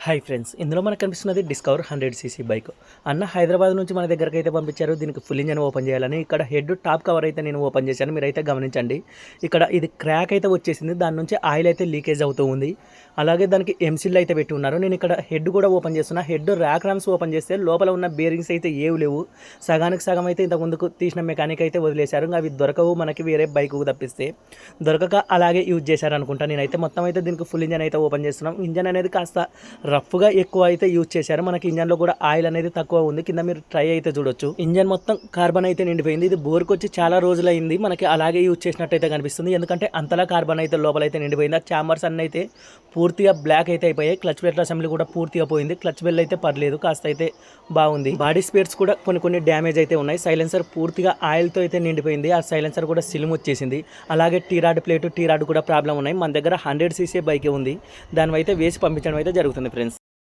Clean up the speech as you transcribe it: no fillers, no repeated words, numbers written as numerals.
Hi friends, ఇందులో మనకు కనిపిస్తున్నది డిస్కవర్ 100cc బైక్. అన్న హైదరాబాద్ నుంచి మన దగ్గరకు అయితే పంపించారు. దీనికి ఫుల్ ఇంజన్ ఓపెన్ చేయాలని. ఇక్కడ హెడ్ టాప్ కవర్ అయితే నేను ఓపెన్ చేశాను, మీరైతే గమనించండి. ఇక్కడ ఇది క్రాక్ అయితే వచ్చేసింది, దాని నుంచి ఆయిల్ అయితే లీకేజ్ అవుతూ ఉంది. అలాగే దానికి ఎంసిల్ అయితే పెట్టి ఉన్నారు. నేను ఇక్కడ హెడ్ కూడా ఓపెన్ చేస్తున్నా. హెడ్ ర్యాక్ రామ్స్ ఓపెన్ చేస్తే లోపల ఉన్న బేరింగ్స్ అయితే ఏవి లేవు. సగానికి సగం అయితే ఇంతకు ముందుకు తీసిన మెకానిక్ అయితే వదిలేశారు. అవి దొరకవు మనకి వేరే బైక్ తప్పిస్తే. దొరకక అలాగే యూజ్ చేశారు అనుకుంటా. నేనైతే మొత్తం అయితే దీనికి ఫుల్ ఇంజన్ అయితే ఓపెన్ చేస్తున్నాం. ఇంజన్ అనేది కాస్త రఫ్గా ఎక్కువ అయితే యూజ్ చేశారు. మనకి ఇంజన్లో కూడా ఆయిల్ అనేది తక్కువ ఉంది. కింద మీరు ట్రై అయితే చూడొచ్చు. ఇంజన్ మొత్తం కార్బన్ అయితే నిండిపోయింది. ఇది బోర్కి వచ్చి చాలా రోజులైంది. మనకి అలాగే యూజ్ చేసినట్టయితే కనిపిస్తుంది, ఎందుకంటే అంతలా కార్బన్ అయితే లోపలైతే నిండిపోయింది. ఆ ఛాంబర్స్ అన్నీ అయితే పూర్తిగా బ్లాక్ అయితే అయిపోయాయి. క్లచ్ ప్లేట్ అసెంబ్లీ కూడా పూర్తిగా పోయింది. క్లచ్ బెల్ అయితే పర్లేదు, కాస్త అయితే బాగుంది. బాడీ స్పేర్స్ కూడా కొన్ని డ్యామేజ్ అయితే ఉన్నాయి. సైలెన్సర్ పూర్తిగా ఆయిల్తో అయితే నిండిపోయింది. ఆ సైలెన్సర్ కూడా సిలిమ్ వచ్చేసింది. అలాగే టీ రాడ్ కూడా ప్రాబ్లం ఉన్నాయి. మన దగ్గర 100cc బైక్ ఉంది, దాని అయితే వేసి పంపించడం అయితే జరుగుతుంది ఫ్రెండ్స్.